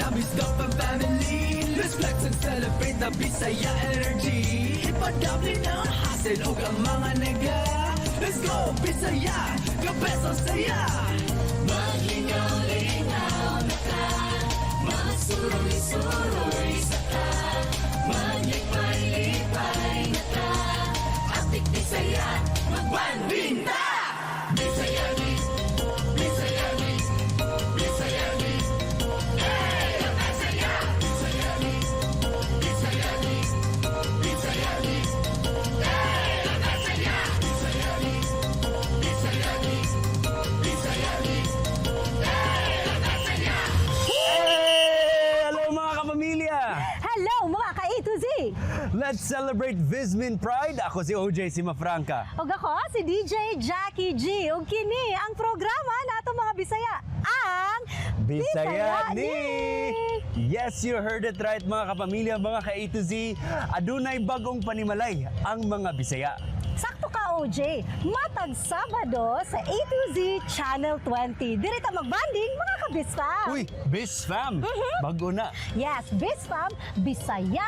Kamis ka pa family. Let's flex and celebrate the Bisaya energy. Ipadabli ng hassle o ang mga nega. Let's go Bisaya, kabeso saya. Maglingaw-lingaw na ka, mga suroy-suroy sa ka, maglipay-lipay na ka, atik Bisaya, magbanding na! Bisaya ni, Bisaya ni, Bisaya ni, hey! Bisaya! Bisaya ni, Bisaya ni, Bisaya ni, hey! Bisaya! Bisaya ni, Bisaya ni, Bisaya ni, hey! Bisaya! Hey! Hello mga kapamilya! Hello mga ka-A to Z! Let's celebrate Vismin Pride. Ako si OJ Simafranca. Ug ako si DJ Jackie G. Ug kini ang programa nato mga Bisaya, ang Bisaya ni! Yes, you heard it right mga kapamilya, mga ka-A to Z. Adunay bagong panimalay ang mga Bisaya. Sakto ka OJ, matag Sabado sa A to Z Channel 20. Diri ta magbanding mga kabisfam. Uy, Bisfam! Bago na. Yes, Bisfam, Bisaya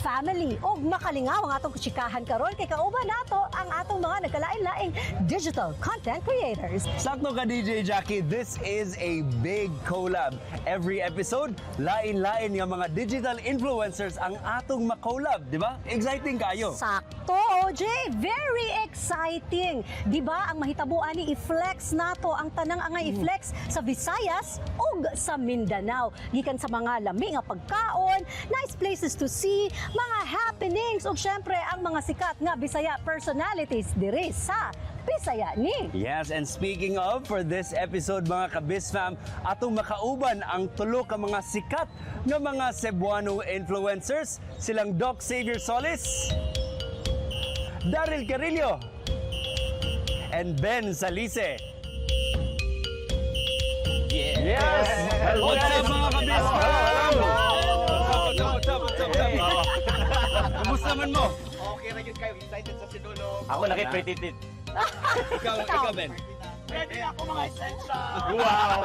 Family. Og makalingaw ang atong kutsikahan karon kay kauban nato ang atong mga nagkalain-laing digital content creators. Sakto ka DJ Jackie, this is a big collab. Every episode, lain-lain nga mga digital influencers ang atong makollab, di ba? Exciting kayo. Sakto, OJ. Very exciting. Di ba ang mahitabuan ni i-flex nato ang tanang angay i-flex sa Visayas ug sa Mindanao. Gikan sa mga lami nga pagkaon, nice places to see, mga happenings ug syempre ang mga sikat nga Bisaya personalities diri sa Bisaya ni. Yes, and speaking of, for this episode mga kabisfam, atong makauban ang tulo ka mga sikat nga mga Cebuano influencers, silang Doc Xavier Solis, Daryl Carillo, and Ben Salise. Yes! What's up mga kabisfam? Kumusta man mo? Okay na yun kayo, excited sa sinulog. Ako nakipretended. Ikaw Ben? Ready na ako mga essential. Wow!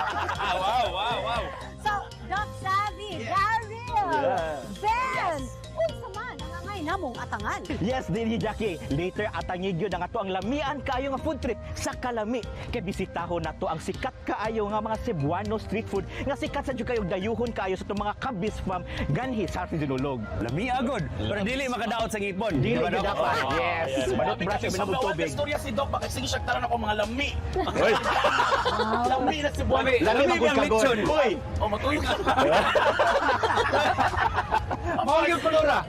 So, Doc Savvy, Daryl, Ben, unsa man ang angay namong atangan? Yes, DJ Jackie. Later atangig yun ang ato ang lamian kaayo nga food trip sa Kalami. Kay bisitahon nato ang sikat kaayo nga mga Cebuano street food nga sikat sa jud kayo dayuhon kaayo sa itong mga kabisfam ganhi sa Sinulog. Lami agod, pero dili makadaot sa ngipon. Dili Di ba, Doc? dapat. Yes. Manot brush Sa minabog bawat tubig. istorya si Doc, bakit sige siya taran ako mga lami. Hoy, Lami na si Buwan. lami Lami ang magkagon. lechon. Hoy. O, matuyog ka. Mawag yung kolora.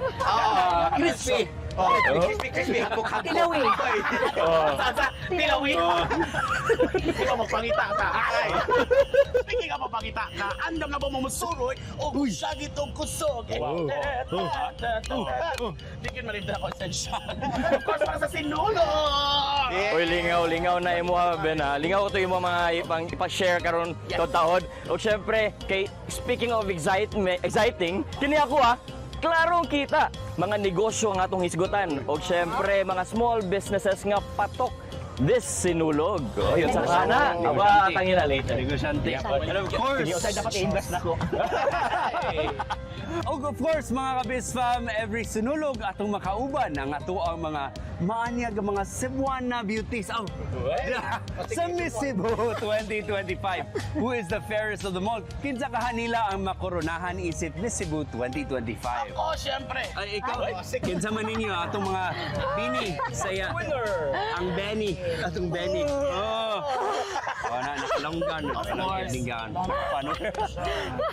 Crispy. Oh, crispy. Hapok-hapok. Tilawi. Tilawi. Hindi ka magpangita ka. Ay. Hindi ka magpangita ka. Andam na ba mo musuroy o syagit o kusog. Hindi ka malinda ako essential. Of course, para sa sinulog. Hoy, lingaw na imo ha, Ben ha. Lingaw to imo mga ipa-share karon taon. O syempre, kay speaking of exciting, kini ako ha, klarong kita mga negosyo ang atong hisgutan o syempre mga small businesses nga patok this sinulog. O yun sa kana. Aba, tangin na later. Negosyante. And of course, Dapat i-invest na ko. of course, mga kabisfam, every sinulog atong makauban ang ato ang mga maanyag mga Cebuana beauties. Oh, sa Miss Cebu 2025. Who is the fairest of them all? Kinsa kahanila ang makoronahan isip Miss Cebu 2025? Ako, syempre. Ay, ikaw, kinsa man ninyo atong mga Bini, saya. Ang Benny, atong Benny. Oh. Na, nakalonggan, nakalonggan. Paano?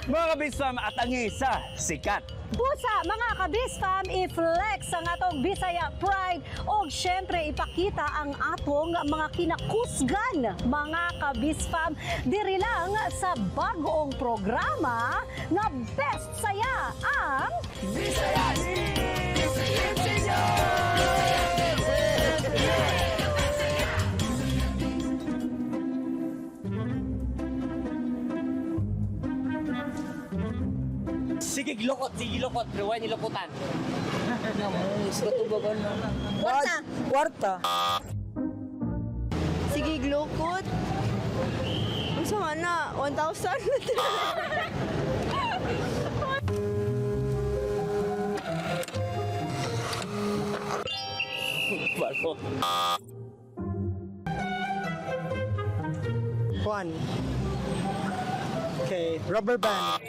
Mga kabisfam, at ang isa, sikat. Pusa, mga kabisfam, i-flex ang atong Bisaya Pride o syempre ipakita ang atong mga kinakusgan, mga kabisfam, diri lang sa bagong programa nga Best Saya ang Bisaya ni, Bisaya Senior. Sige lukot, pero why nilukutan? Kwarta. Sige, glukot. Ang sama na, 1,000. Balo. Juan. Okay, rubber band.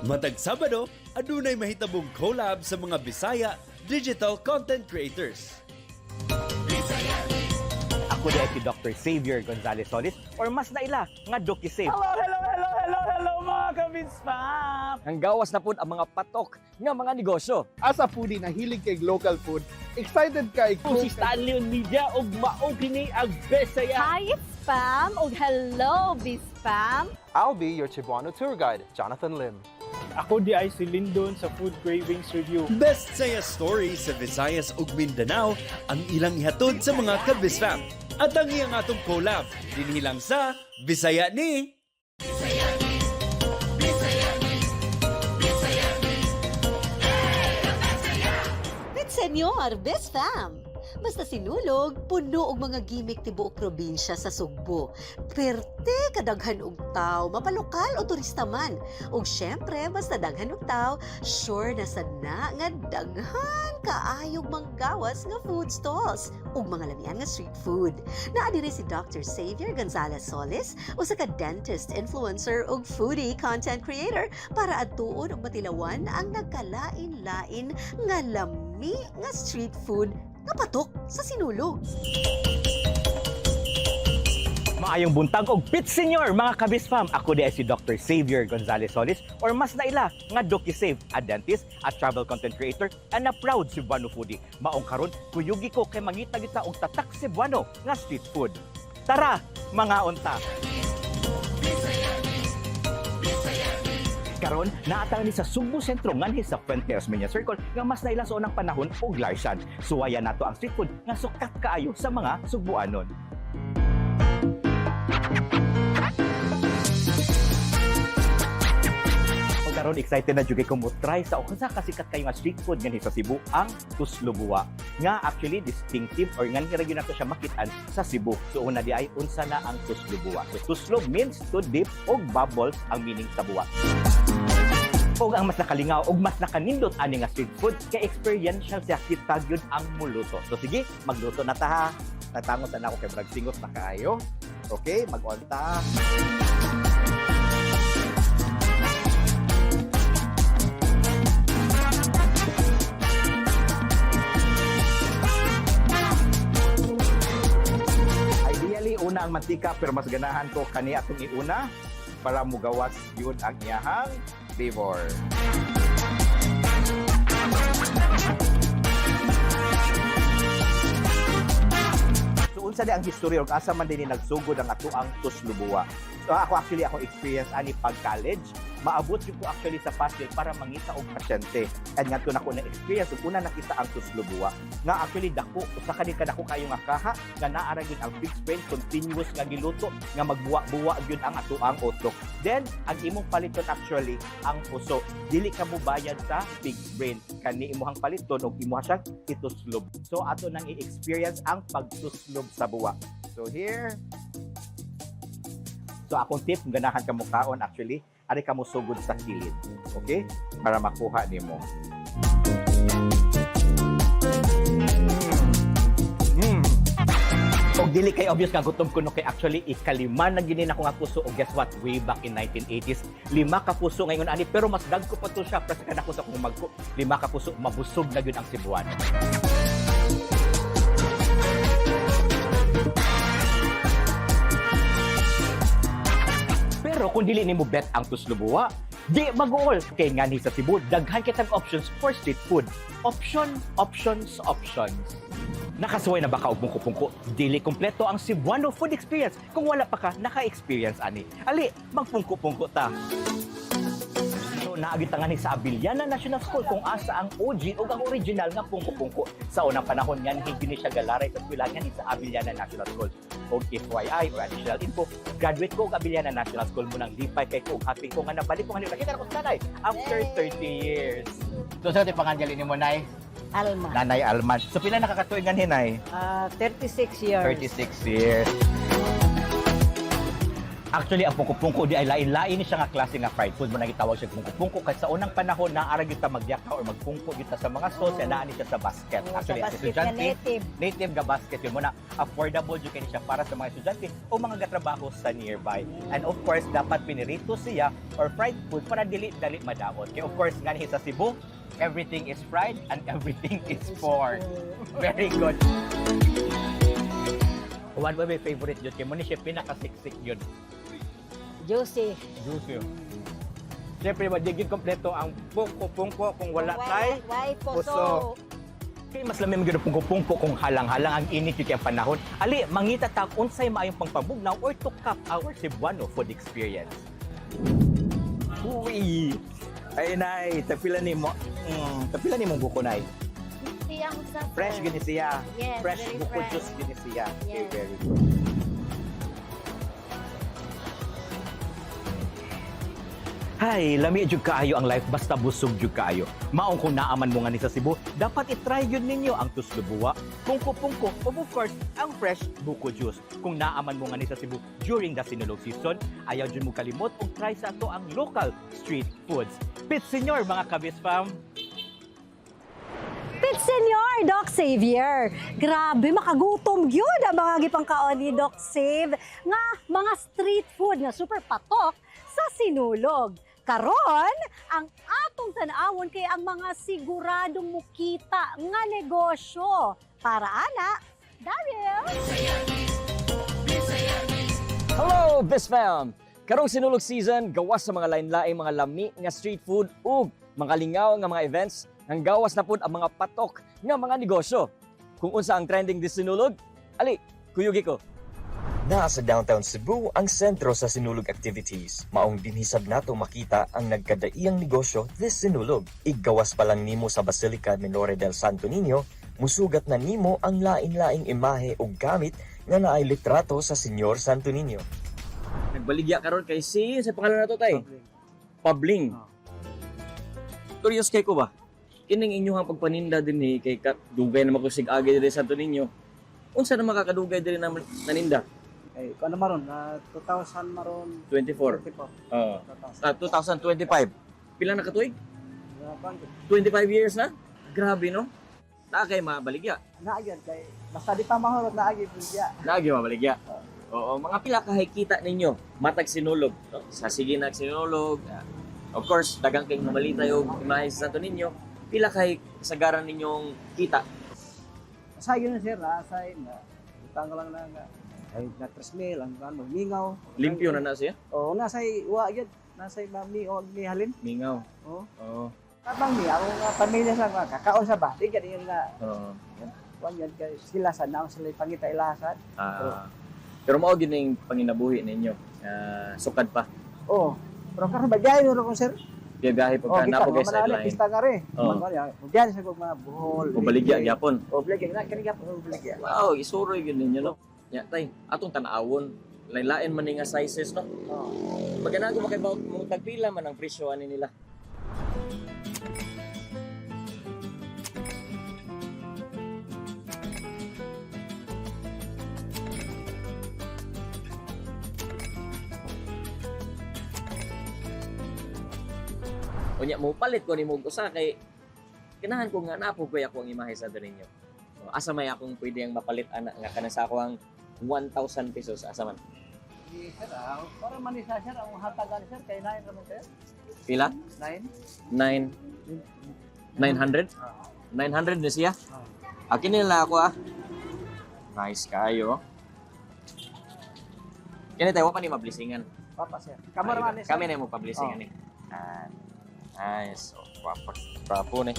Matag Sabado, adunay mahitabong collab sa mga Bisaya digital content creators. Ako di ay si Dr. Xavier Gonzalez Solis or mas naila nga Doki Save. Hello mga kabismam! Ang gawas na pud ang mga patok nga mga negosyo. As a foodie na hilig kay local food, excited ka Kung si Stanley on Media og mao kini ang Bisaya. Hi, Spam! O hello, Bispam! I'll be your Cebuano tour guide, Jonathan Lim. Ako di ay si Lindon sa Food Cravings Review. Best saya story sa Visayas ug Mindanao ang ilang ihatod sa mga kabisfam. At ang iyang atong collab, dinhilang sa Bisaya ni... Senyor, best fam! Basta sinulog, puno og mga gimmick tibuok probinsya sa Sugbo. Perte kadaghan og taw, mapalokal o turista man. Ug syempre, basta daghan og taw, sure na sana nga daghan kaayog manggawas nga food stalls ug mga lamian nga street food. Naa diri si Dr. Xavier Gonzalez Solis, usa ka dentist, influencer ug foodie content creator para adtuon ug matilawan ang nagkalain-lain nga lami nga street food nga patok sa sinulog. Maayong buntag og pit senior mga kabisfam. Ako di ay si Dr. Xavier Gonzalez Solis or mas naila nga Doki Save, a dentist, a travel content creator, and a proud Cebuano foodie. Maong karon kuyugi ko kay mangita kita og tatak Cebuano nga street food. Tara, mga unta. Karon naatang ni sa Sugbo Sentro nganhi sa Fuente Osmeña Circle nga mas naila sa unang panahon og Larsan. Suwaya nato ang street food nga sukat kaayo sa mga Sugboanon. Karon excited na jud ko mo try sa usa ka sikat kayo nga street food nganhi sa Cebu, ang Tuslobuwa. Nga actually distinctive or nganhi ra gyud nato siya makitaan sa Cebu. So una di ay unsa na ang Tuslobuwa. So Tuslob means to dip og bubbles ang meaning sa buwa. Og ang mas nakalingaw og mas nakanindot ani nga street food kay experiential siya kita gyud ang muluto. So sige, magluto na ta ha. Natangon na ako kay brag singot na kaayo. Okay, mag-on ta. Una ang mantika pero mas ganahan ko kani atong iuna para mugawas yun ang iyahang flavor. So unsa di ang history ug asa man dinhi nagsugod ang ato ang Tuslobuwa. So ako experience ani pag college, maabot jud ko actually sa Pasig para mangita og pasyente. And ngadto na ko na experience ug una nakita ang Tuslobuwa. Nga actually dako usa ka di kadako kayo nga kaha nga naara gyud ang fixed brain continuous nga giluto nga magbuwa-buwa gyud ang ato ang utok. Then ang imong paliton actually ang puso. Dili ka mo bayad sa fixed brain. Kani imong paliton og imong siyang ituslob. So ato nang i-experience ang pagtuslob sa buwa. So here. So akong tip, ganahan ka mo kaon actually, ari ka mo sugod sa kilid. Okay? Para makuha nimo. Og dili kay obvious nga gutom kuno kay actually ikalima na ginin ako nga puso og guess what, way back in 1980s 5 ka puso ngayon ani pero mas dagko pa to siya para sa kadako sa kung magko 5 ka puso mabusog na gyud ang Cebuano. Pero kung dili nimo bet ang Tuslobuwa, di mag-all kay ngani sa Cebu daghan kitang options for street food. Options. Nakasuway na ba ka og pungko-pungko? Dili kompleto ang Cebuano food experience kung wala pa ka naka-experience ani. Ali, magpungko-pungko ta. So naagitangan sa Abiliana National School kung asa ang OG o ang original nga pungko-pungko. Sa unang panahon yan, hindi siya galaray sa eskwelahan yan sa Abiliana National School. O FYI, for additional info, graduate ko ang Abiliana National School mo ng D5 kay ko. Happy ko nga nabalik ko nga nila. Kita na ko sa nanay after 30 years. So, sa pangangali ni mo, Nay? Alma. Nanay Alman. So, pila nakakatuigan hinay? 36 years. 36 years. Actually, ang pungko-pungko di ay lain-lain ni siya nga klase nga fried food mo na gitawag siya pungko-pungko kasi sa unang panahon naara gyud ta magyaka or magpungko gyud ta sa mga sauce na naa ni siya sa basket. Actually, sa as basket estudyante, na native nga basket yun mo na affordable jud kini siya para sa mga estudyante o mga gatrabaho sa nearby. And of course, dapat pinirito siya or fried food para dili-dali madaot. Kaya of course, nga sa Cebu, everything is fried and everything is pork. Very good. One of my favorite yun, kaya mo ni siya pinakasiksik yun. Juicy. Juicy. Siyempre, magiging kompleto ang pungko-pungko kung wala tay Why puso. Kaya mas lamang magiging pungko-pungko kung halang-halang ang init yung kaya panahon. Ali, mangita ta unsay maayong pangpabugnaw or to cap our Cebuano food experience. Uy! Ay, Nay, tapila ni mo. Tapila ni mong buko, Nay. Siyang sa Fresh gini siya. Yes, Fresh very buko fresh. juice gini siya. Yes. Very good. Hay, lami jud kaayo ang life basta busog jud kaayo. Maong kung naaman mo nga ni sa Cebu, dapat i-try yun ninyo ang tuslubuwa, pungko-pungko, o of course, ang fresh buko juice. Kung naaman mo nga ni sa Cebu during the sinulog season, ayaw jud mo kalimot og try sa ato ang local street foods. Pit Senyor mga kabis fam. Pit Senyor, Doc Xavier. Grabe, makagutom yun ang mga gipangkaon ni Doc Save nga mga street food nga super patok sa sinulog. Karon, ang atong tanawon kay ang mga siguradong mukita nga negosyo. Para ana, Daryl! Hello, Best Fam! Karong sinulog season, gawas sa mga lain-laing mga lami nga street food ug mga lingaw nga mga events, ang gawas na pud ang mga patok nga mga negosyo. Kung unsa ang trending dis sinulog, ali, kuyugi ko. Nasa downtown Cebu ang sentro sa sinulog activities. Maong dinhisab nato makita ang nagkadaiyang negosyo this sinulog. Iggawas pa lang nimo sa Basilica Minore del Santo Niño, musugat na nimo ang lain-laing imahe o gamit nga naay litrato sa Senyor Santo Niño. Nagbaligya karon kay sa pangalan nato tay. Pabling. Curious kay ko ba? Kining inyong pagpaninda din ni kay kat dugay na makusig agi diri sa Santo Niño. Unsa na makakadugay diri na naninda? Ay, kung ano maron, 2000 maron. 24. 2025. Pila na katuig? 25 years na? Grabe no? Naa kay mabaligya. Naagyan kay basta di pa mahurot naagyan bilya. Naagi mabaligya. Oo, mga pila kahay kita ninyo matag sinulog, no? Sa sige na sinulog. Of course, dagang kay mamalita yung imahe sa Santo Niño. Pila kay kasagaran ninyong kita? Sa yun sir, sa na tanggal lang na ay na 3,000 ang ano, mingaw. Limpyo na na siya? Oo, nasa wa gyud, nasa mami o ni halin. Mingaw. Oo. Oo. Kapang ni ako nga pamilya sa mga kakaon sa ba. Di gani nga. Oo. Wan yan kay sila sa naon sila pangita ilasan. Pero mao gid ning panginabuhi ninyo. Sukad pa. Oo. Pero karon ba diay ro ko sir? Biyahe pagka napo guys sa line. Pista nga rin. Oo. Diyan sa kog mga buhol. O baligya gyapon. O baligya na kani gyapon baligya. Wow, isuroy gyud ninyo no. Ya tay, atong tan-awon. Lain-lain man ni nga sizes no. Maganago makibawt mo tagpila man ang presyo ani nila. Unya mo palit ko ni mo usa kay kinahan ko nga napo ko ako ang imahe sa ninyo. So, asa may akong pwedeng mapalit ana nga kana sa ako ang 1,000 pesos asa man. Sir, para man isa sir ang hatagan sir kay 9 naman sir. Pila? 9. 900? 900 na siya? Akin nila ako Nice kayo. Kini tayo pa ni mablisingan. Papa sir. Kameraman sir. Kami na mo pablisingan ni. Nice. So, papo ni.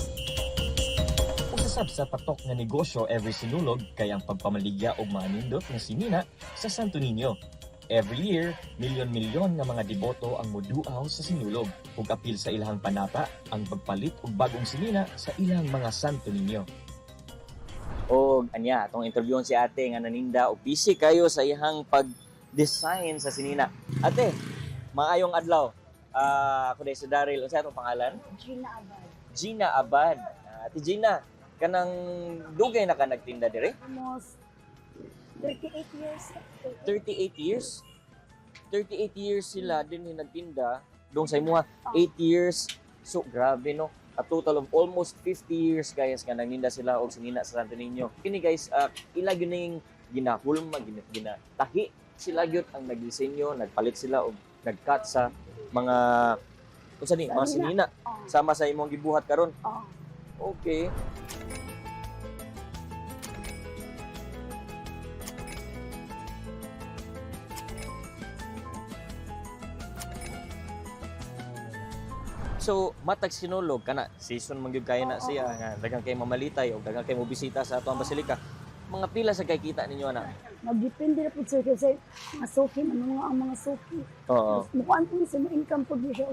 Usasab sa patok nga negosyo every sinulog kay ang pagpamaligya og mga nindot nga sinina sa Santo Niño. Every year, milyon-milyon nga mga deboto ang moduaw sa Sinulog ug apil sa ilahang panata ang pagpalit og bagong sinina sa ilang mga Santo Niño. O anya, atong interviewon si ate nga naninda o busy kayo sa ihang pag-design sa sinina. Ate, maayong adlaw. Ako dahil si Daryl. Ano sa atong pangalan? Gina Abad. Gina Abad. Ate Gina, kanang dugay na ka nagtinda dire? Almost 38 years. 38 years? 38 years sila din yung nagtinda. Doon sa imuha, 8 years. So, grabe no. A total of almost 50 years guys nga nagninda sila og sinina sa Santo Niño. Kini guys, ila gyud ning ginahulma, ginatahi sila gyud ang nagdisenyo, nagpalit sila og nagcut sa mga unsa ni, mga sinina sama sa imong gibuhat karon. Okay. So, matag Sinulog kana season man gyud kay na siya nga daghang kay mamalitay o daghang kay mobisita sa atong basilika. Mga pila sa kay kita ninyo ana? Magdepende na po sir kasi mga suki, ang mga suki. Oo. Mukuan po sa mga income po siya.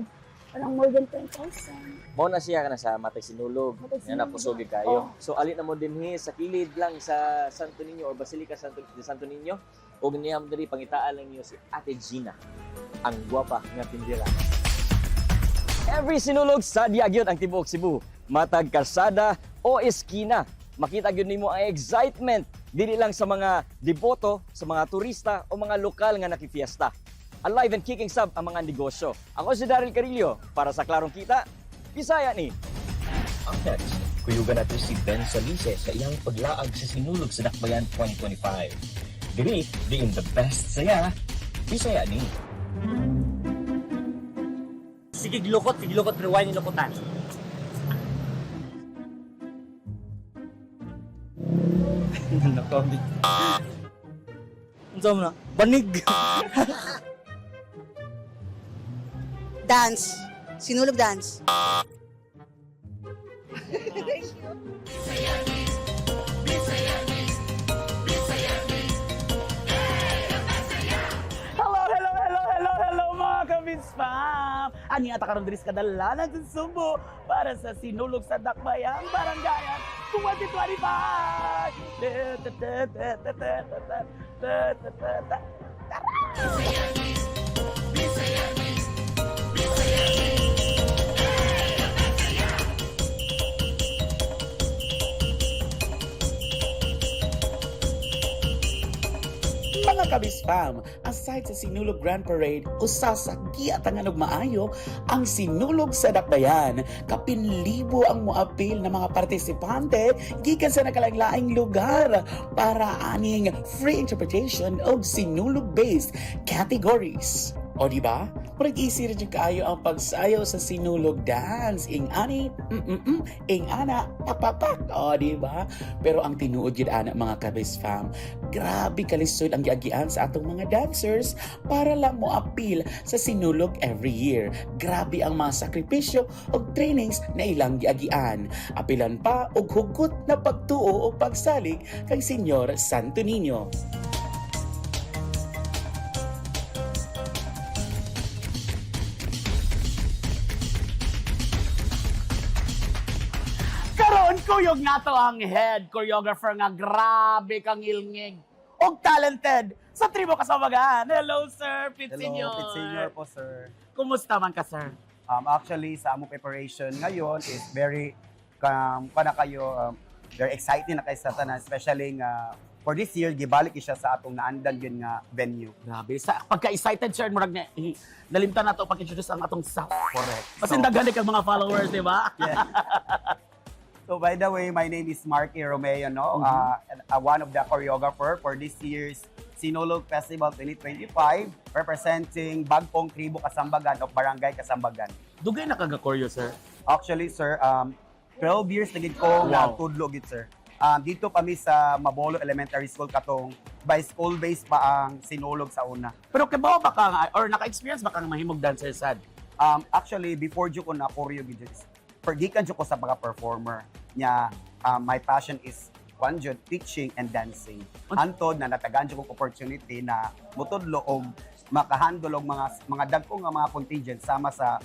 Parang more than 10,000. Mao na siya kana sa matag Sinulog. Yan na pusogi kayo. So ali na mo dinhi sa kilid lang sa Santo Niño o Basilika de Santo Niño og niyam diri pangitaan lang niyo si Ate Gina, ang gwapa nga tindera. Every Sinulog sadya gyud ang tibuok Cebu. Matag kalsada o eskina, makita gyud nimo ang excitement dili lang sa mga deboto, sa mga turista o mga lokal nga nakifiesta. Alive and kicking sab ang mga negosyo. Ako si Daryl Carillo para sa Klarong Kita, Bisaya ni. Ang next, kuyugan natin si Ben Salise sa iyang paglaag sa Sinulog sa Dakbayan 2025. Diri, being the best saya, Bisaya ni. Sige lukot, pero why nilukutan? Nakabit. Ano mo na? Banig! Dance. Sinulog dance. Hello mga kabisfam! Ani ata karon diri sa kadalanan sa Subo para sa Sinulog sa Dakbayan Barangayan 2025! Mga kabisfam, aside sa Sinulog Grand Parade, usa sa giatangan og maayo ang Sinulog sa Dakbayan. Kapinlibo ang moapil na mga partisipante gikan sa nakalaing-laing lugar para aning free interpretation og Sinulog-based categories. O di ba? Murag easy rin yung kaayo ang pagsayaw sa Sinulog dance. Ing ani, ing ana, papapak. O di ba? Pero ang tinuod yun ana mga kabisfam, grabe kalisod ang giagian sa atong mga dancers para lang mo appeal sa Sinulog every year. Grabe ang mga sakripisyo o trainings na ilang giagian. Apilan pa og hugot na pagtuo o pagsalig kay Senyor Santo Niño. Kuyog nga to ang head choreographer nga grabe kang ilngig og talented sa Tribo Kasabagan. Hello sir, Pitsenyor. Hello, Pitsenyor po sir. Kumusta man ka sir? Actually, sa among preparation ngayon is very, very exciting na kay sa tanan, especially for this year, gibalik siya sa atong naandan yun nga venue. Grabe. Sa pagka-excited sir, murag na nalimtan na to pag-introduce ang atong staff. Correct. Kasi daghan kang mga followers, di ba? Yeah. So by the way, my name is Marky Romeo, no? One of the choreographer for this year's Sinulog Festival 2025, representing Bagpong Tribo Kasambagan of Barangay Kasambagan. Dugay na kaga-choreo, sir? Actually, sir, 12 years na gid ko nagtudlo gid, sir. Dito kami sa Mabolo Elementary School katong by school-based pa ang Sinulog sa una. Pero kabaw ba ka, or naka-experience ba kang mahimog dancer, sad? Actually, before dyo ko na choreo gid, pergikan dyo ko sa mga performer niya. My passion is teaching and dancing. Antod na natagaan dyo kong opportunity na mutudlo og makahandle og mga dagko nga mga contingent sama sa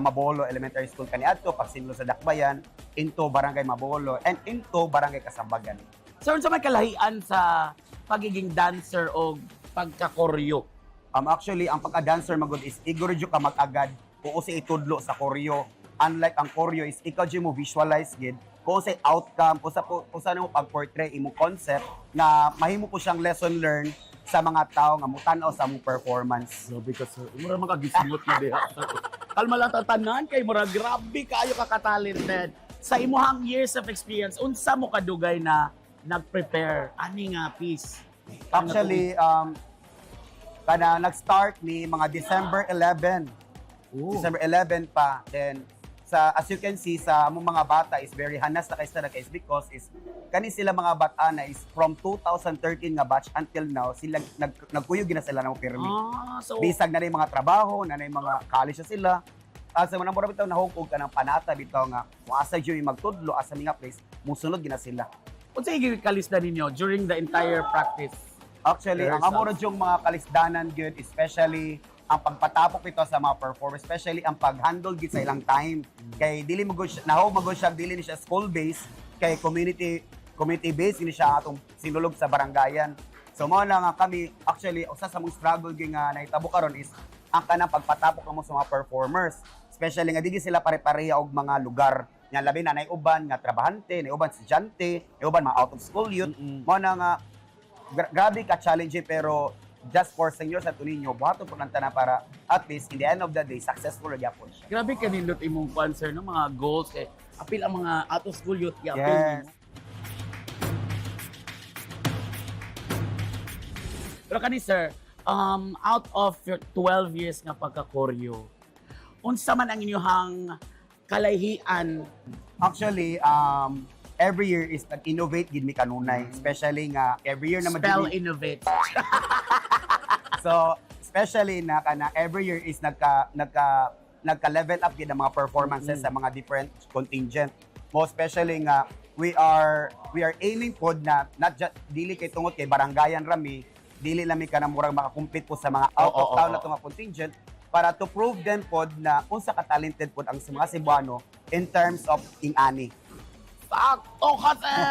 Mabolo Elementary School kaniadto pag sinulog sa Dakbayan into Barangay Mabolo and into Barangay Kasambagan. So, sa may kalahian sa pagiging dancer o pagkakoryo? Actually, ang pagka-dancer magud is igorjo ka mag-agad kung sa itudlo sa koryo. Unlike ang koryo is ikaw dyan mo visualize gid kung sa outcome, kung sa mo pag-portray imong concept na mahimo ko siyang lesson learn sa mga tao nga mutanaw sa mong performance. Grabe ka, sir. Mura makagisimot na diha. Kalma lang tatanan kay mura grabe kayo ka-talented. Sa imuhang years of experience, unsa mo kadugay na nag-prepare ani nga piece? Actually, kada nag-start ni mga December 11. December 11 pa. Then, as you can see, sa among mga bata is very hanas na kayo because is kani sila mga bata na is from 2013 nga batch until now, sila nagkuyog na sila ng pirmi. So, Bisag na mga trabaho, na mga college na sila. Sa mga mura bitaw nahukog ka ng panata bitaw nga kung asa dyan yung magtudlo, asa mga place, musunod gina sila. unsa yung kalista ninyo during the entire practice? Actually, ang amuro yung mga kalisdanan good, especially ang pagpatapok ito sa mga performers, especially ang pag-handle gid sa ilang time. Kay dili mo gud siya, dili ni siya school based, kay community based ni siya atong sinulog sa barangayan. So mo na nga kami, actually usa sa mong struggle gyud nga nahitabo karon is ang kanang pagpatapok mo sa mga performers, especially nga dili sila pare-pareha og mga lugar. Nga labi na nay uban nga trabahante, nay uban estudyante, nay uban mga out of school youth. Mo na nga grabe ka challenging pero just for seniors at ninyo, buhaton po ng tanan para at least in the end of the day, successful na yapon siya. Grabe ka nindot imong sponsor ng mga goals kay apil ang mga out of school youth yapon. Yes. Pero kani sir, out of your 12 years nga pagka-koryo, unsa man ang inyong kalayhian? Actually, every year is nag-innovate gid mi kanunay, especially nga every year na Spell innovate. So, especially na every year is nagka-level up gid ang mga performances sa mga different contingent. Most especially nga we are aiming pod na not just dili kay tungod kay barangayan rami, dili lami ka na murag makakompete po sa mga out of town na mga contingent para to prove them pod na unsa ka talented pod ang mga Cebuano in terms of ingani. Sakto ka, sir!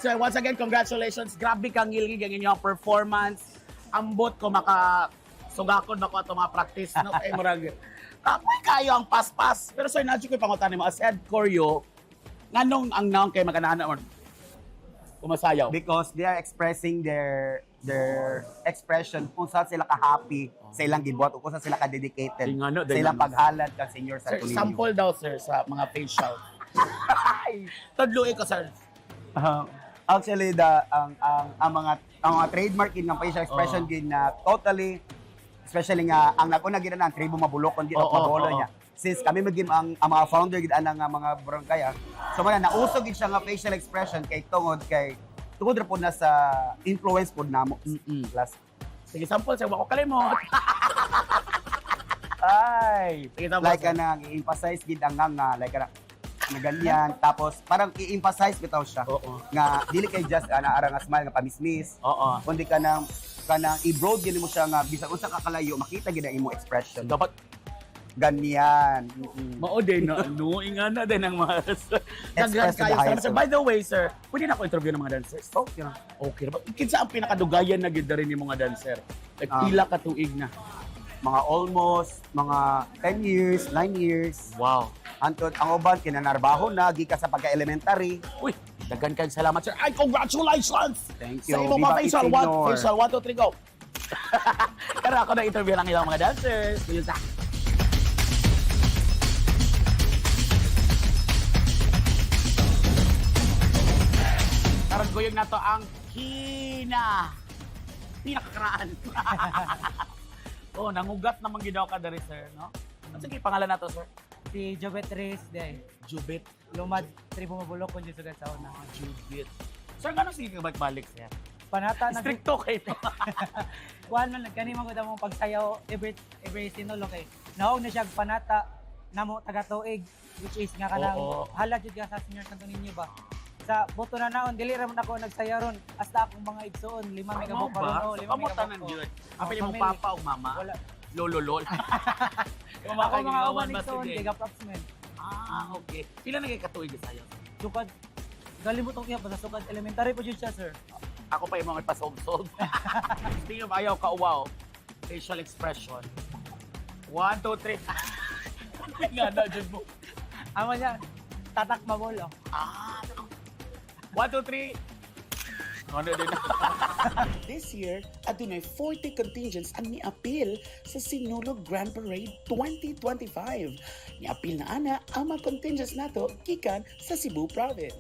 So once again, congratulations. Grabe kang ngilgig ang inyong performance. Ambot ko makasugakod na ko ito mga practice. No? Kay murag, kapoy kayo ang pas-pas. Pero sir, nadyo ko yung pangutan mo. As head choreo, nganong ang naong kay magkanaan or kumasayaw? Because they are expressing their expression kung saan sila ka-happy sa ilang gibuhat o kung saan sila ka-dedicated sa ilang paghalad kang senior sa Sir, Tulinyo. sample daw, sir, sa mga facial. Tadluin ko, sir. Actually, ang mga trademark gid ng facial expression gid na totally, especially nga ang nag-una gid na ang tribo mabulokon gid ang mabolo niya. Since kami magim ang mga founder gid ana nga mga barangay, so man nausog gid siya nga facial expression kay tungod ra po na sa influence po namo. Plus, Sige, sample, sir. Wako kalimot. Ay! Sige, sample, like sir. i-emphasize gid ang nga like na ganyan, tapos parang i-emphasize bitaw siya nga dili kay just ara nga smile nga pamismis, kundi kanang i-broad gid mo siya nga bisan unsa ka kalayo makita gid ang imong expression. Dapat ganyan. mao din na ano, ingana din ang mga Express to the highest sir. By the way, sir, pwede na ako interview ng mga dancers. Okay. Okay. Kinsa ang pinakadugayan na gid rin yung mga dancer? Like pila ka tuig na. Mga almost mga 10 years, 9 years. Wow. Antod ang uban kinanarbaho na gikan sa pagka-elementary. Uy, daghan kayong salamat, sir. Ay, congratulations! Thank you. Sa imong Viva mga facial, Itinor. facial, 1, 2, 3, go! Kaya ako na interview lang ilang mga dancers. Yun sa... Karon guyog na to ang pinakakaraan. Oh, nangugat naman gidaw ka dari, sir, no? Sige, pangalan na to, sir. Si Jobet Reyes day. Jubit. Lumad tribo mabulok kun jud sugad sa una. Jubit. Sir, gano'n sige balik, sir? Panata na Stricto kayo. kuan man kani man gud among pagsayaw every sinulo kay. Naog na siya panata namo taga tuig which is nga kanang Oo. hala jud ka sa senior kanto ninyo ba. sa buto na naon dili ra man ako nagsaya ron hasta akong mga igsoon 5 may kabuk pa ron. So, kamutan ng yun. Apili mo papa o mama? Wala. Lolo-lol. Yung Ako mga kaibigan, uban mas igsoon sige. giga props men. Okay. Pila na kayo katuig sa'yo? Sukad galimot ko pa sa sukad elementary po jud siya sir. Ako pa yung mga pasob-sob. Speaking of ayaw kauwaw, facial expression. 1, 2, 3. Nga na, dyan mo. Amo niya tatak mabolo. 1, 2, 3. Ano din? This year, adunay 40 contingents ang niapil sa Sinulog Grand Parade 2025. Niapil na ana ang mga contingents nato gikan sa Cebu Province.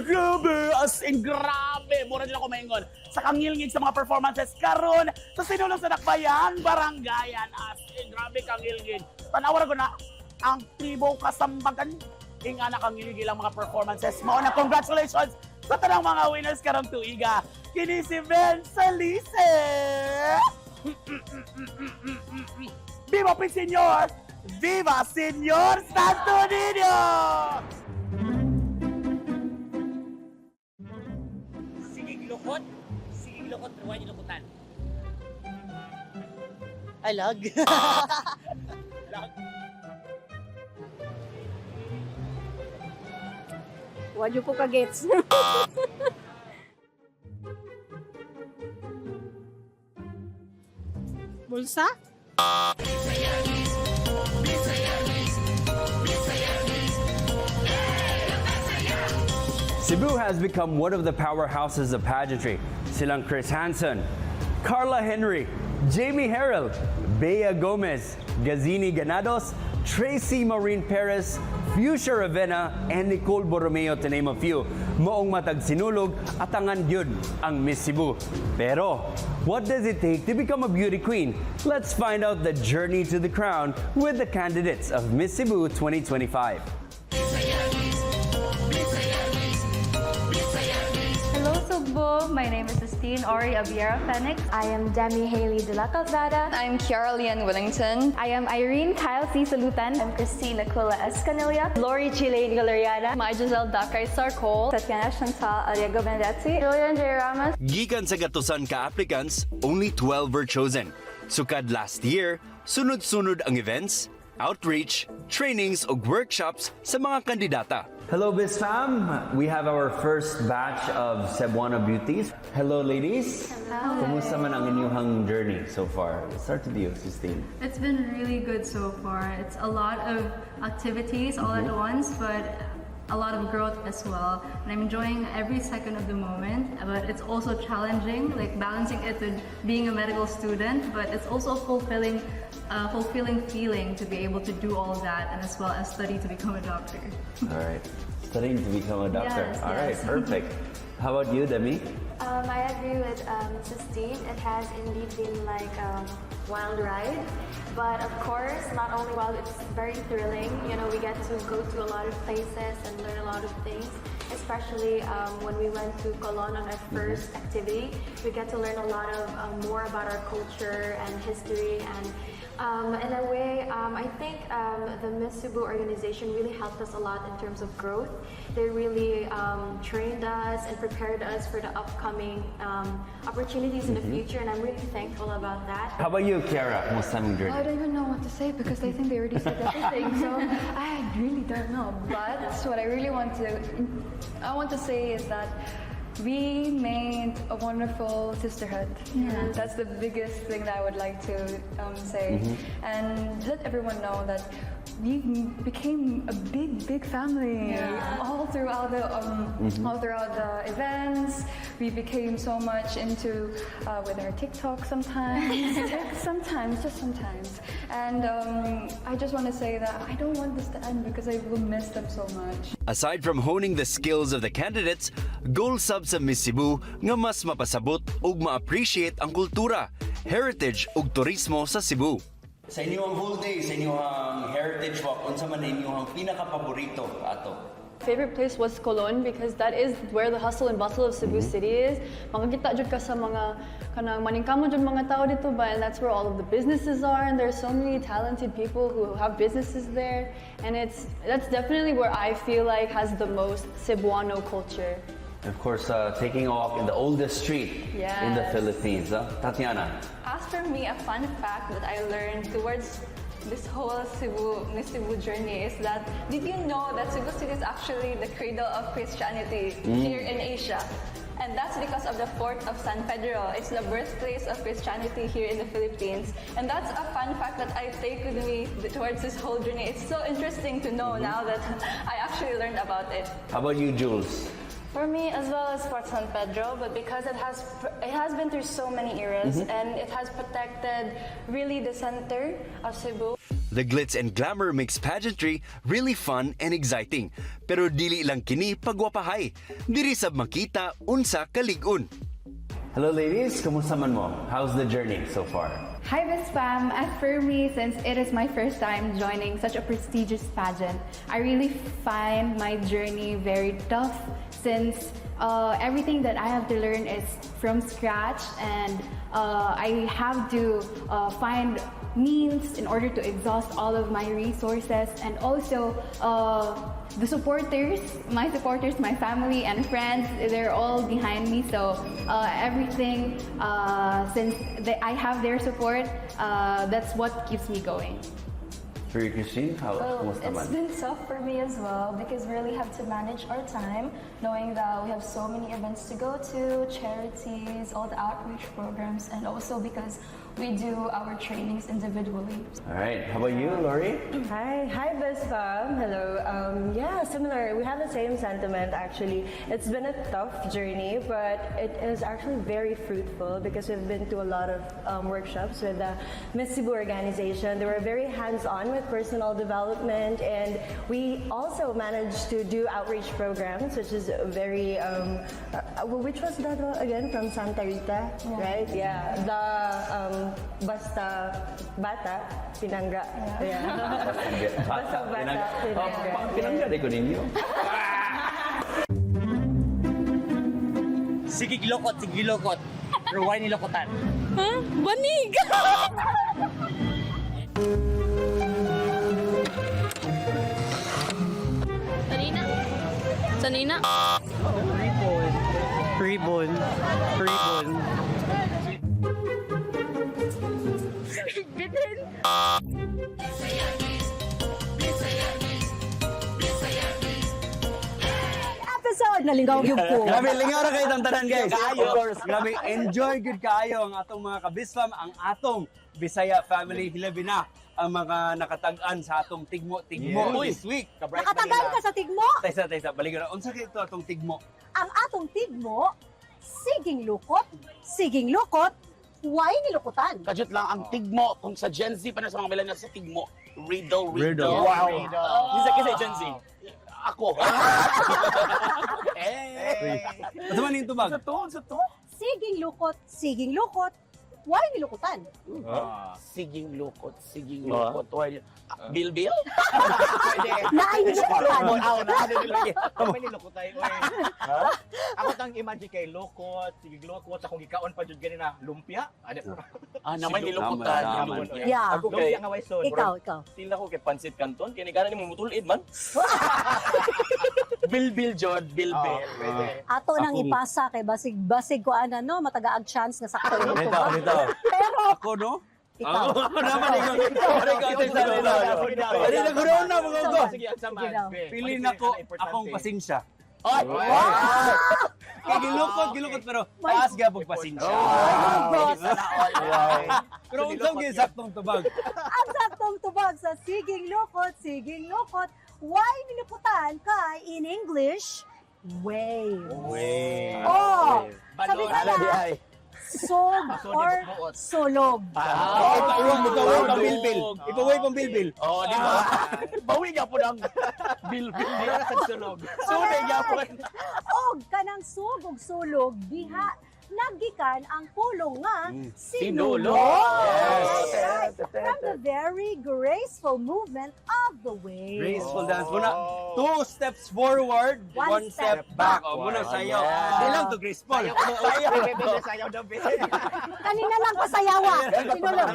Grabe! As in, grabe! Mura nila kumaingon sa kangilngig sa mga performances karon sa Sinulog sa Dakbayan, Barangayan. As in, grabe kangilngig. Tanawar ko na ang tribo kasambagan. Inga na kangilngig ilang mga performances. Mao na congratulations sa tanang mga winners karong tuiga. Kini si Ben Salice! Viva Pin Senyor! Viva Senyor Santo Niño! Sige lukot, ruwan yung lukutan. Alag. Wadyo po ka-gets. Bulsa? Cebu has become one of the powerhouses of pageantry. Silang Chris Hansen, Carla Henry, Jamie Harrell, Bea Gomez, Gazini Ganados, Tracy Maureen Perez, Fuchsia Ravenna, and Nicole Borromeo to name a few. Moong matag sinulog at angan gyud ang Miss Cebu. Pero, what does it take to become a beauty queen? Let's find out the journey to the crown with the candidates of Miss Cebu 2025. Hello Sugbo, my name is Justine Ori Abiera Fenix. I am Demi Haley de la Calzada. I'm Kiara Lian Willington. I am Irene Kyle C. Salutan. I'm Christina Kula Escanilla. Lori Chilean Galeriana. My Giselle Dakay Sarcol. Tatiana Chantal Ariaga Benedetzi. Julian J. Ramos. Gikan sa gatusan ka applicants, only 12 were chosen. Sukad last year, sunod-sunod ang events, outreach, trainings o workshops sa mga kandidata. Hello, Biz Fam! We have our first batch of Cebuano Beauties. Hello, ladies! Hello. Kumusta man ang inyong journey so far? Let's start with you, Sistine. It's been really good so far. It's a lot of activities all at once, but a lot of growth as well. And I'm enjoying every second of the moment, but it's also challenging, like balancing it with being a medical student, but it's also fulfilling feeling to be able to do all that and as well as study to become a doctor. All right. Studying to become a doctor. Yes, All right, yes. perfect. How about you, Demi? I agree with Mrs. Dean. It has indeed been like a wild ride. But of course, not only wild, it's very thrilling. You know, we get to go to a lot of places and learn a lot of things. Especially when we went to Colon on our first activity, we get to learn a lot of more about our culture and history. And in a way, I think the Miss Cebu organization really helped us a lot in terms of growth. They really trained us and prepared us for the upcoming opportunities in the future, and I'm really thankful about that. How about you, Kiara? Kumusta ang journey? I don't even know what to say because I think they already said everything, so I really don't know. But what I really want to say is that we made a wonderful sisterhood. Yeah. That's the biggest thing that I would like to say. And let everyone know that we became a big family. All throughout the events. We became so much into with our TikTok sometimes. Just sometimes. And I just want to say that I don't want this to end because I will miss them so much. Aside from honing the skills of the candidates, goal sab sa Miss Cebu nga mas mapasabot ug ma-appreciate ang kultura, heritage ug turismo sa Cebu. Sa inyong whole day, sa inyong heritage walk, unsa man inyong pinaka-paborito ato? Favorite place was Colon because that is where the hustle and bustle of Cebu City is. Makakita jud ka sa mga kanang maningkamon jud mga tao dito ba, and that's where all of the businesses are, and there's so many talented people who have businesses there, and that's definitely where I feel like has the most Cebuano culture. Of course, taking a walk in the oldest street in the Yes. Philippines. Tatiana. As for me, a fun fact that I learned towards this whole Miss Cebu journey is that, did you know that Cebu City is actually the cradle of Christianity here in Asia? And that's because of the Fort of San Pedro. It's the birthplace of Christianity here in the Philippines. And that's a fun fact that I take with me towards this whole journey. It's so interesting to know now that I actually learned about it. How about you, Jules? For me, as well as Fort San Pedro, but because it has been through so many eras and it has protected really the center of Cebu. The glitz and glamour makes pageantry really fun and exciting. Pero dili lang kini pagwapahay. Diri sab makita unsa kalig-on. Hello ladies, kumusta man mo? How's the journey so far? Hi, Miss Pam. As for me, since it is my first time joining such a prestigious pageant, I really find my journey very tough since everything that I have to learn is from scratch, and I have to find means in order to exhaust all of my resources, and also the supporters, my family and friends, they're all behind me. So everything, since I have their support, that's what keeps me going. For you, Christine, kumusta man? It's been tough for me as well because we really have to manage our time, knowing that we have so many events to go to, charities, all the outreach programs, and also because we do our trainings individually. All right, how about you, Lori? Hi, Best Fam. Hello. Yeah, similar. We have the same sentiment actually. It's been a tough journey, but it is actually very fruitful because we've been to a lot of workshops with the Miss Cebu organization. They were very hands-on with personal development, and we also managed to do outreach programs, which is very. Which was that again from Santa Rita, right? Yeah. The Basta Bata Pinangga. Yeah. Basta Bata Pinangga. Pinangga ko ninyo. Sige gilokot. Pero why nilokotan? Huh? Banig! Sanina? Ribbon. Episode na lingaw yung ko. Grabe, lingaw na kayo tantanan, guys. Of course, grabe, enjoy good kayo ang atong mga kabisfam, ang atong Bisaya family, hilabi na ang mga nakatag-an sa atong tigmo this week. Nakatagal ka sa tigmo? Taysa, balikan na. Unsa kay ito atong tigmo? Ang atong tigmo, siging lukot, why nilukutan? Kajut lang ang tigmo kung sa Gen Z pa na sa mga millennials sa tigmo. Riddle. Wow. Kisa Gen Z. Ako. Ito man yung tubag? Sa to. Siging lukot, why nilukutan? Siging lukot. Bilbil? Nainilukutan. May nilukutay. Ako tang imagine kay lokot, sige lokot, akong gikaon pa jud ganina lumpia. Naman nilukutan. Yeah. Ako kay Lumpia nga way son. Ikaw. Tila ko kay Pansit Canton, kini gana nimo mutulid man. Bilbil jod, bilbil. Ato nang ipasa kay basig ko no, matagaag chance nga sakto yung tubag. Dito. Pero Ako, no? ikaw. Naman ikaw. Ano na corona mga ko? Sige, ang sama. Pili na ko akong pasensya. Kaya gilukot pero taas gabog pasensya. Pero unsang gisaktong tubag. Ang saktong tubag sa siging lukot, why nilukutan kay in English, wave. Oh, sabi ka na, sog or sulog? Ipaway pang bilbil. Ipaway pang bilbil. Oh, di ba? Bawi nga po ng bilbil nila sa sulog. Sunay nga po. Og kanang sug ug sulog diha nagikan ang pulong nga sinulog. Yes. From the very graceful movement of the wave. Graceful dance. Muna, 2 steps forward, 1 step back. O, muna sayaw. Hindi lang to graceful. Sayaw daw, be. Kanina lang ko sayawa. Sinulog.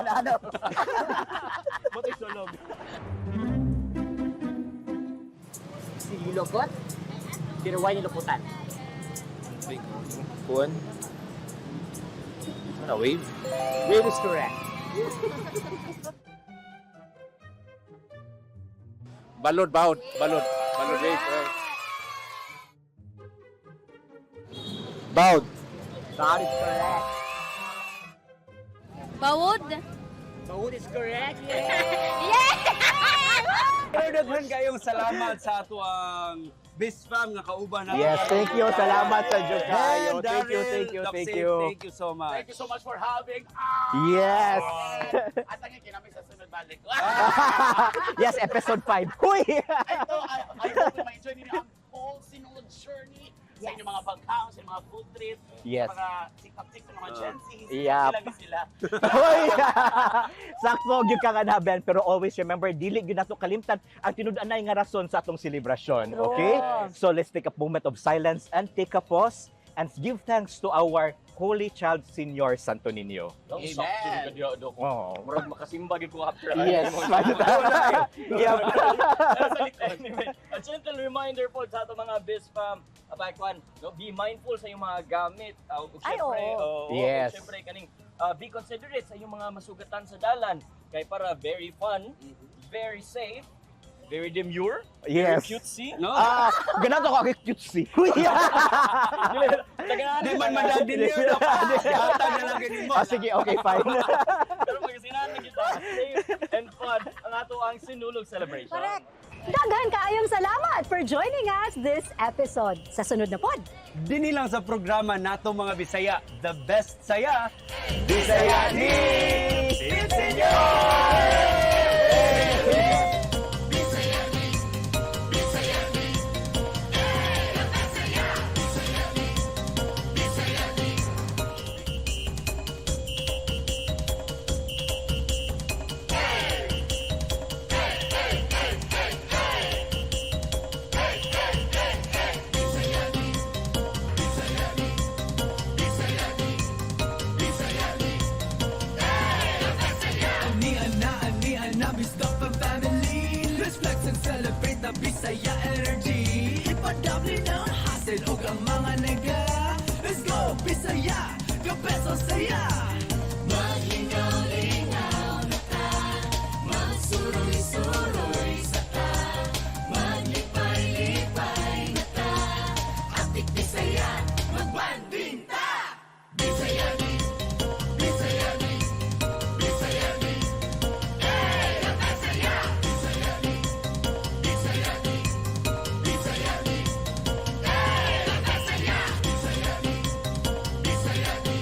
Ano? Buti sulog. Silugot? Tiruway ni luputan. Kuan? Ano, wave? Wave is correct. Balod wave. Bawd. That is correct. Bawod? Bawod is correct. Pero daghan kayong salamat sa ato ang Best Fam nga kauban natin. Yes, thank you. Salamat sa Diyos kayo. And Thank you. Thank you so much. Thank you so much for having Yes. At ang kinamay sa sunod balik. Yes, episode 5. Huy! Ito, I hope na ma-enjoy ninyo ang whole sinulog journey sa inyong mga pagkaon, sa inyong mga food trip, Yes. mga tiktok-tiktok ng mga Gen Z. Yep. Ilang sila. Hoy! Sakto gyud ka nga na, Ben, pero always remember dili gyud nato kalimtan ang tinud-anay nga rason sa atong celebration, okay? So let's take a moment of silence and take a pause and give thanks to our Holy Child Senior Santo Niño. Amen. Oh. Murag makasimba gid ko after. Yes. Yeah. Anyway, a gentle reminder po sa ato mga Biz Fam, abay no, be mindful sa iyong mga gamit. Siyempre, Yes. siyempre kaning be considerate sa iyong mga masugatan sa dalan kay para very fun, very safe, very demure, Yes. very cutesy. No? Ganato ko cutesy. Di man madadin yun. Yata na lang ganun mo. Sige, okay, fine. Pero magkasinan na kita, safe and fun ang ato ang sinulog celebration. Correct. Daghan kaayong salamat for joining us this episode. Sa sunod na pod. Dini lang sa programa nato mga Bisaya, the best saya, Bisaya ni Anian na, Miss Dapper Family. Let's flex and celebrate the Bisaya energy. Ipadabli ng hasil o ang mga nega. Let's go, Bisaya! Kapeso saya! Maglingaw-lingaw na ta, magsuroy-suroy sa ta, maglipay-lipay na ta, atik Bisaya, magbanding ta! Bisaya ni, Bisaya ni, Bisaya ni, hey, la Bisaya! Bisaya ni, Bisaya ni, Bisaya ni, hey, la Bisaya! Bisaya ni, Bisaya ni.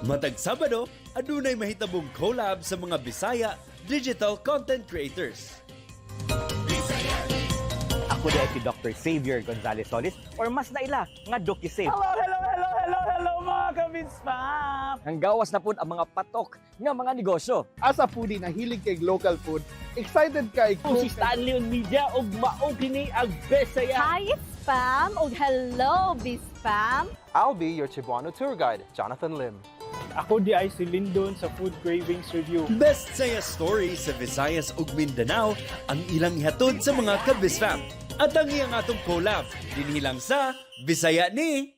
Matag Sabado, adunay mahitabong collab sa mga Bisaya digital content creators. Ako di ay si Dr. Xavier Gonzalez Solis or mas naila nga Doki Save. Hello mga ka-Biz Fam! Ang gawas na po ang mga patok ng mga negosyo. As a foodie na hilig kay local food, excited kay Kung si Stanley on Media og mao kini ang Bisaya. Hi, Spam! O hello, Bispam! I'll be your Cebuano tour guide, Jonathan Lim. Ako di ay si Lindon sa Food Cravings Review. Best saya story sa Visayas ug Mindanao ang ilang ihatod sa mga ka-Bisfam. At ang iyang atong collab, dinhi lang sa Bisaya ni